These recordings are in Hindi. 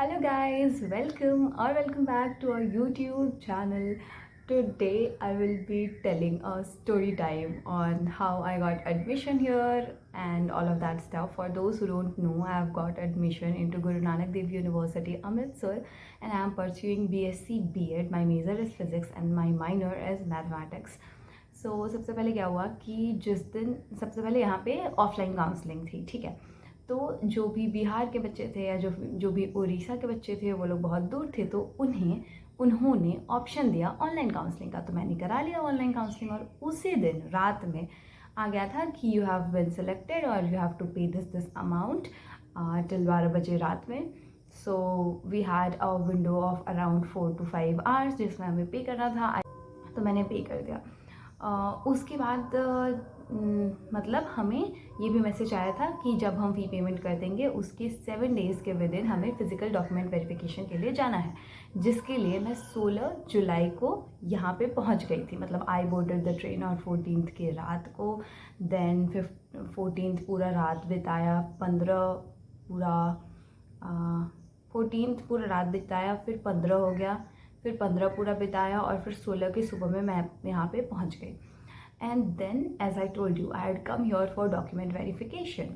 Hello guys, welcome back to our YouTube channel. Today I will be telling a story time on how I got admission here and all of that stuff. For those who don't know, I have got admission into Guru Nanak Dev University, Amritsar, and I am pursuing BSc B.Ed. My major is physics and my minor is mathematics. So सबसे पहले क्या हुआ कि जिस दिन सबसे पहले यहाँ पे ऑफलाइन काउंसलिंग थी, ठीक है। तो जो भी बिहार के बच्चे थे या जो भी उड़ीसा के बच्चे थे वो लोग बहुत दूर थे, तो उन्होंने ऑप्शन दिया ऑनलाइन काउंसलिंग का। तो मैंने करा लिया ऑनलाइन काउंसलिंग और उसी दिन रात में आ गया था कि यू हैव बिन सिलेक्टेड और you have to pay this amount till 12 बजे रात में। So we had a window of around 4 to 5 hours जिसमें हमें पे करना था। तो मैंने पे कर दिया। उसके बाद मतलब हमें ये भी मैसेज आया था कि जब हम फ़ी पेमेंट कर देंगे उसके 7 डेज़ के विद इन हमें फ़िज़िकल डॉक्यूमेंट वेरिफिकेशन के लिए जाना है, जिसके लिए मैं 16 जुलाई को यहाँ पे पहुँच गई थी। मतलब आई बोर्डेड द ट्रेन और 14th की रात को, देन 14th पूरा रात बिताया, 14th पूरा रात बिताया, फिर 15 हो गया, फिर 15 पूरा बिताया और फिर 16 की सुबह में मैं यहाँ पे पहुँच गई। And then as I told you I had come here for document verification.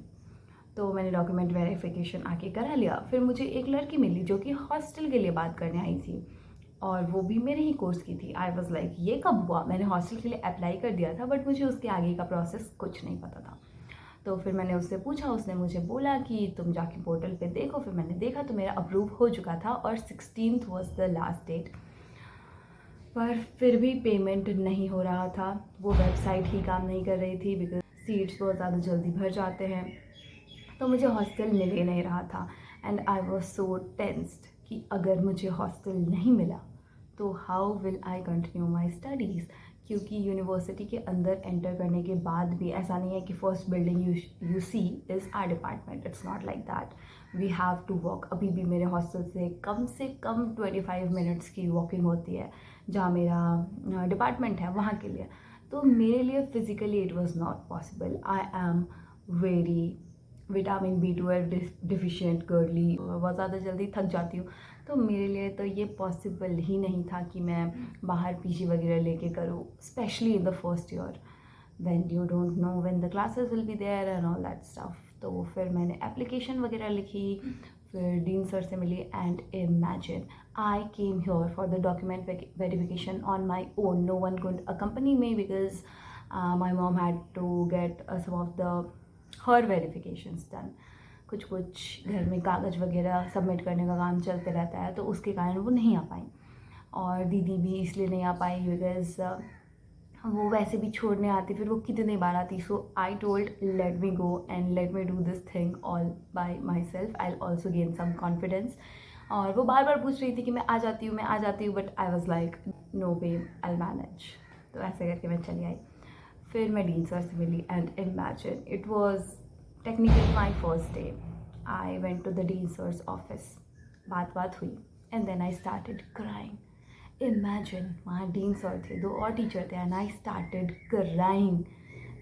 तो मैंने डॉक्यूमेंट वेरिफिकेशन आके करा लिया। फिर मुझे एक लड़की मिली जो कि हॉस्टल के लिए बात करने आई थी और वो भी मेरे ही कोर्स की थी। आई वॉज लाइक ये कब हुआ, मैंने हॉस्टल के लिए अप्लाई कर दिया था बट मुझे उसके आगे का प्रोसेस कुछ नहीं पता था। तो फिर मैंने उससे पूछा, उसने मुझे बोला कि तुम जाके पोर्टल पे देखो। फिर मैंने देखा तो मेरा अप्रूव हो चुका था और 16th was the last date, पर फिर भी पेमेंट नहीं हो रहा था। वो वेबसाइट ही काम नहीं कर रही थी बिकॉज सीट्स बहुत ज़्यादा जल्दी भर जाते हैं। तो मुझे हॉस्टल मिल ही नहीं रहा था and I was so tensed कि अगर मुझे हॉस्टल नहीं मिला तो how will I continue my studies. क्योंकि यूनिवर्सिटी के अंदर एंटर करने के बाद भी ऐसा नहीं है कि first building you see is our department, it's not like that. We have to walk. अभी भी मेरे हॉस्टल से कम 25 मिनट्स की वॉकिंग होती है जहाँ मेरा डिपार्टमेंट है वहाँ के लिए। तो मेरे लिए physically it was not possible. I am very vitamin B12 deficient girly, बहुत ज़्यादा जल्दी थक जाती हूँ। तो मेरे लिए तो ये पॉसिबल ही नहीं था कि मैं बाहर पीजी वगैरह लेके करूँ, specially in the first year when you don't know when the classes will be there and all that stuff. तो फिर मैंने एप्लीकेशन वगैरह लिखी, फिर डीन सर से मिली and imagine I came here for the document verification on my own. No one could accompany me because my mom had to get some of the her verifications done। कुछ घर में कागज़ वगैरह सबमिट करने का काम चलते रहता है, तो उसके कारण वो नहीं आ पाई। और दीदी भी इसलिए नहीं आ पाई बिकॉज वो वैसे भी छोड़ने आती, फिर वो कितनी बार आती। So I told let me go and let me do this thing all by myself, I also gain some confidence. और वो बार बार पूछ रही थी कि मैं आ जाती हूँ, but I was like no babe I manage. तो ऐसे करके मैं चली आई। फिर मैं डीन सर से मिली and imagine it was technically my first day. I went to the dean sir's office, बात हुई and then I started crying. Imagine वहाँ डीन सर थे, 2 और टीचर थे and I started crying.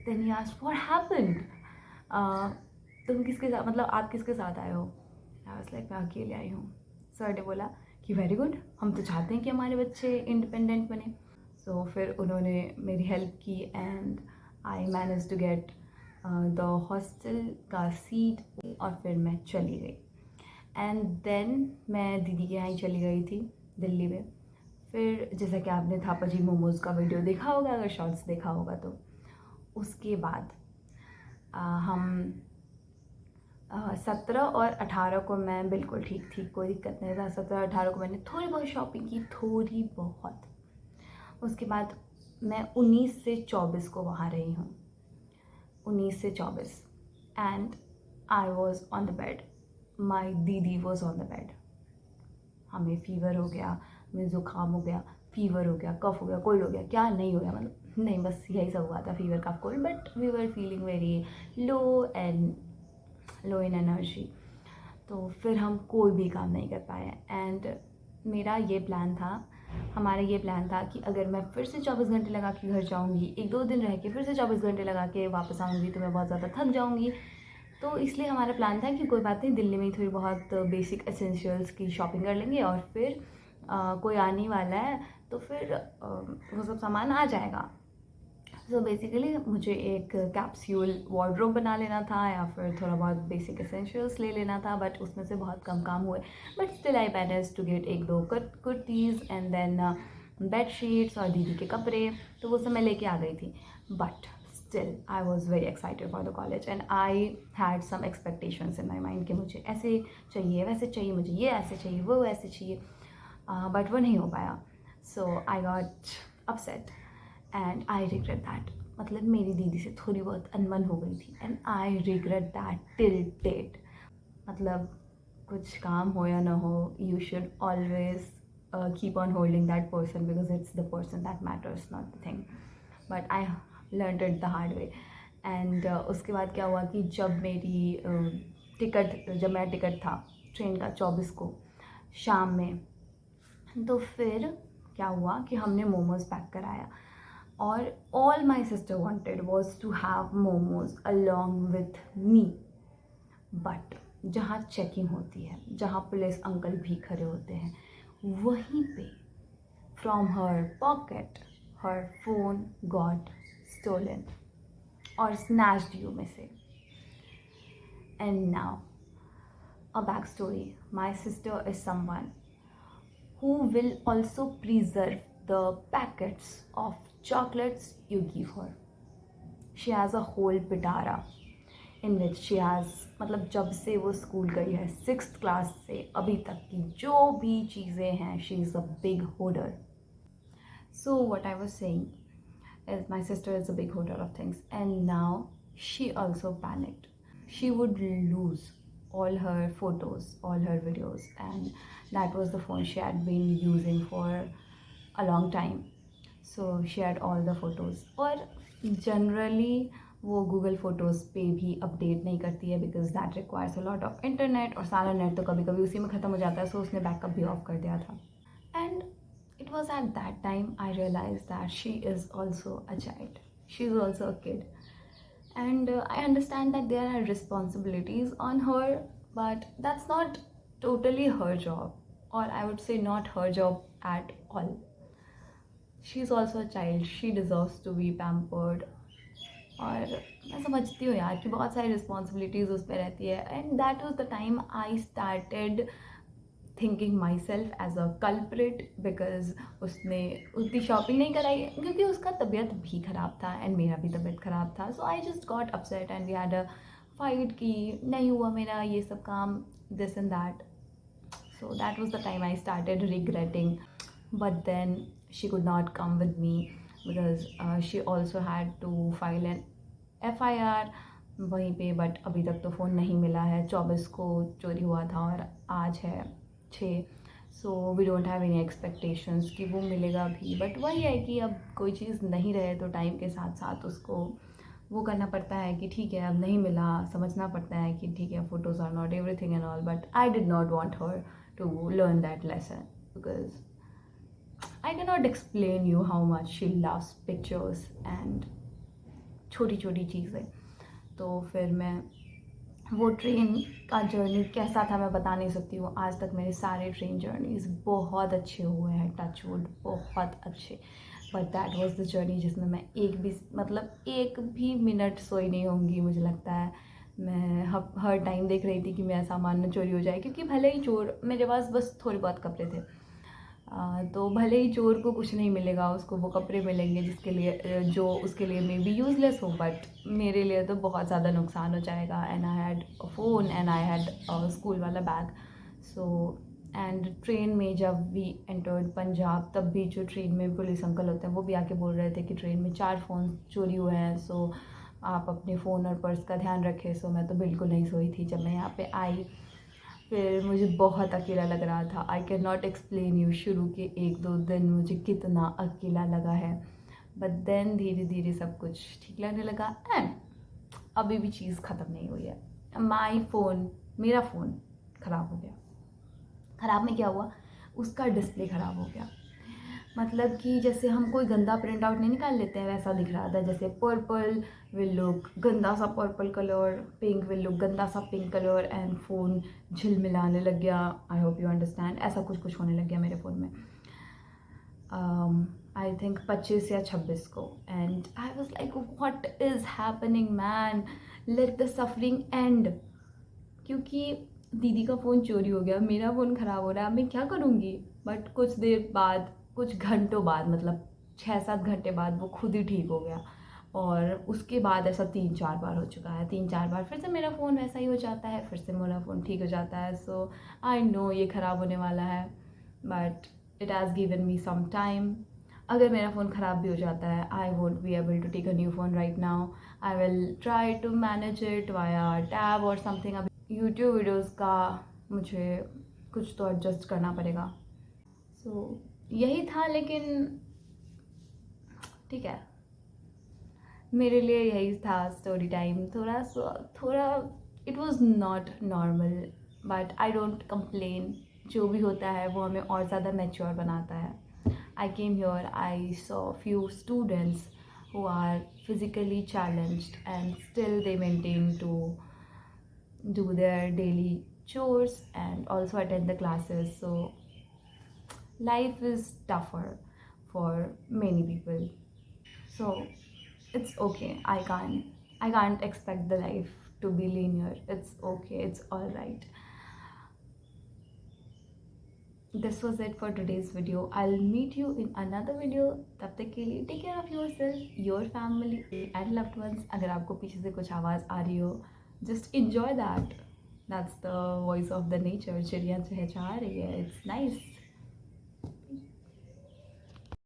Then he asked what happened, तुम किसके साथ, मतलब आप किसके साथ आए हो। आई वाज लाइक मैं अकेले आई हूँ। सर ने बोला कि वेरी गुड, हम तो चाहते हैं कि हमारे बच्चे इंडिपेंडेंट बने। सो फिर उन्होंने मेरी हेल्प की and I manage to get the hostel का सीट और फिर मैं चली गई। एंड देन मैं दीदी के यहाँ ही चली गई थी दिल्ली में। फिर जैसा कि आपने थापा जी मोमोज़ का वीडियो देखा होगा, अगर शॉर्ट्स देखा होगा तो उसके बाद हम 17 और 18 को मैं बिल्कुल ठीक थी, कोई दिक्कत नहीं था। 17 18 को मैंने थोड़ी बहुत शॉपिंग की, थोड़ी बहुत। उसके बाद मैं 19 से 24 को वहाँ रही हूँ, 19 से 24 and I was on the bed, my दीदी वॉज ऑन द बेड। हमें फीवर हो गया, हमें ज़ुकाम हो गया, फीवर हो गया, कफ हो गया, कोल्ड हो गया, क्या नहीं हो गया, मतलब नहीं बस यही सब हुआ था, fever cough cold. But we were feeling very low in energy. तो फिर हम कोई भी काम नहीं कर पाए एंड हमारा ये प्लान था कि अगर मैं फिर से 24 घंटे लगा के घर जाऊँगी, 1-2 दिन रह के फिर से 24 घंटे लगा के वापस आऊँगी तो मैं बहुत ज़्यादा थक जाऊँगी तो इसलिए हमारा प्लान था कि कोई बात नहीं, दिल्ली में ही थोड़ी बहुत बेसिक एसेंशियल्स की शॉपिंग कर लेंगे और फिर कोई आने वाला है तो फिर वो सब सामान आ जाएगा। सो बेसिकली मुझे एक कैप्सूल वार्डरोब बना लेना था या फिर थोड़ा बहुत बेसिक एसेंशियल्स ले लेना था, बट उसमें से बहुत कम काम हुए। But still I manage to get एक दो kurtis and then bed sheets और दीदी के कपड़े, तो वो सब मैं लेके आ गई थी। But still I was very excited for the college and I had some expectations in my mind कि मुझे ऐसे चाहिए, वैसे चाहिए, मुझे ये ऐसे चाहिए, वो ऐसे चाहिए, बट वो नहीं हो पाया। So I got upset and I regret that. मतलब मेरी दीदी से थोड़ी बहुत अनबन हो गई थी and I regret that till date. मतलब कुछ काम हो या ना हो, you should always keep on holding that person because it's the person that matters, not the thing. But I learned it the hard way. And उसके बाद क्या हुआ कि जब मेरी जब मेरा टिकट था ट्रेन का 24 को शाम में, तो फिर क्या हुआ कि हमने मोमोज़ पैक कराया और all my sister wanted was to have momos along with me. But जहाँ चेकिंग होती है, जहाँ पुलिस अंकल भी खड़े होते हैं, वहीं पे from her pocket her phone got stolen और स्नैच्ड यू में से। And now a backstory. My sister is someone who will also preserve the packets of chocolates you give her. She has a whole pitara in which she has, मतलब जब से वो स्कूल गई है 6th क्लास से अभी तक की जो भी चीज़ें हैं, she is a big hoarder. So what I was saying is my sister is a big hoarder of things and now she also panicked. She would lose all her photos, all her videos, and that was the phone she had been using for a long time. So she had all the photos. और generally वो गूगल फ़ोटोज़ पे भी अपडेट नहीं करती है because that requires a lot of internet, और सारा नेट तो कभी कभी उसी में ख़त्म हो जाता है, सो उसने बैकअप भी ऑफ कर दिया था। And it was at that time I realized that she is also a child, she is also a kid, and I understand that there are responsibilities on her, but that's not totally her job, or I would say not her job at all. She is also a child, she deserves to be pampered. और मैं समझती हूँ यार कि बहुत सारी रिस्पॉन्सिबिलिटीज़ उस पर रहती है, and that was the time I started thinking myself as a culprit because उसने उतनी शॉपिंग नहीं कराई क्योंकि उसका तबीयत भी ख़राब था एंड मेरा भी तबीयत ख़राब था। So I just got upset and we had a fight कि नहीं हुआ मेरा ये सब काम, this and that. So that was the time I started regretting, but then she could not come with me because she also had to file an FIR वहीं पे, बट अभी तक तो फ़ोन नहीं मिला है। 24 को चोरी हुआ था और आज है 6, so we don't have any expectations कि वो मिलेगा भी। बट वही है कि अब कोई चीज़ नहीं रहे तो टाइम के साथ साथ उसको वो करना पड़ता है कि ठीक है अब नहीं मिला, समझना पड़ता है कि ठीक है photos are not everything and all. But I did not want her to learn that lesson because I can not explain you how much she loves pictures and छोटी छोटी चीज़ें। तो फिर मैं वो ट्रेन का जर्नी कैसा था मैं बता नहीं सकती हूँ। आज तक मेरे सारे ट्रेन जर्नीज़ बहुत अच्छे हुए हैं, टच वुड, बहुत अच्छे। But that was the journey जिसमें मैं एक भी मिनट सोई नहीं होंगी। मुझे लगता है मैं हर टाइम देख रही थी कि मेरा सामान न चोरी हो जाए, क्योंकि भले ही चोर, मेरे पास बस थोड़े बहुत कपड़े थे, तो भले ही चोर को कुछ नहीं मिलेगा, उसको वो कपड़े मिलेंगे जिसके लिए जो उसके लिए मे बी यूज़लेस हो, बट मेरे लिए तो बहुत ज़्यादा नुकसान हो जाएगा। And I had a phone and I had school वाला बैग। सो एंड ट्रेन में जब वी एंटर्ड पंजाब, तब भी जो ट्रेन में पुलिस अंकल होते हैं वो भी आके बोल रहे थे कि ट्रेन में 4 फ़ोन चोरी हुए हैं, सो आप अपने फ़ोन और पर्स का ध्यान रखें। सो मैं तो बिल्कुल नहीं सोई थी जब मैं यहाँ पे आई। फिर मुझे बहुत अकेला लग रहा था। आई कैन नॉट एक्सप्लेन यू शुरू के 1-2 दिन मुझे कितना अकेला लगा है, बट देन धीरे धीरे सब कुछ ठीक लगने लगा। एंड अभी भी चीज़ ख़त्म नहीं हुई है। मेरा फ़ोन ख़राब हो गया। ख़राब में क्या हुआ, उसका डिस्प्ले ख़राब हो गया। मतलब कि जैसे हम कोई गंदा प्रिंट आउट नहीं निकाल लेते हैं, वैसा दिख रहा था। जैसे पर्पल विल लुक गंदा सा purple colour, pink will look गंदा सा पिंक कलर, एंड फ़ोन झिलमिलाने लग गया। आई होप यू अंडरस्टैंड, ऐसा कुछ कुछ होने लग गया मेरे फ़ोन में। आई थिंक 25 या 26 को। And I was like what is happening man, let the suffering and. क्योंकि दीदी का फ़ोन चोरी हो गया, मेरा फ़ोन ख़राब हो रहा है, मैं क्या करूँगी। बट कुछ देर बाद, कुछ घंटों बाद, मतलब 6-7 घंटे बाद वो खुद ही ठीक हो गया। और उसके बाद ऐसा 3-4 बार हो चुका है। 3-4 बार फिर से मेरा फ़ोन वैसा ही हो जाता है, फिर से मेरा फ़ोन ठीक हो जाता है। सो आई नो ये ख़राब होने वाला है, but it has given me some time. अगर मेरा फ़ोन ख़राब भी हो जाता है, I won't be able to take a new phone right now. I will try to manage it via tab और समथिंग। अभी यूट्यूब वीडियोज़ का मुझे कुछ तो एडजस्ट करना पड़ेगा। सो यही था, लेकिन ठीक है, मेरे लिए यही था स्टोरी टाइम। थोड़ा it was not normal, but I don't complain. जो भी होता है वो हमें और ज़्यादा मैच्योर बनाता है। I came here, I saw few students who are physically challenged and still they maintain to do their daily chores and also attend the classes. So life is tougher for many people. So it's okay. I can't expect the life to be linear. It's okay. It's all right. This was it for today's video. I'll meet you in another video. तब तक के लिए take care of yourself, your family and loved ones. अगर आपको पीछे से कुछ आवाज़ आ रही हो, just enjoy that. That's the voice of the nature. चिड़िया चहचहा रही है. It's nice.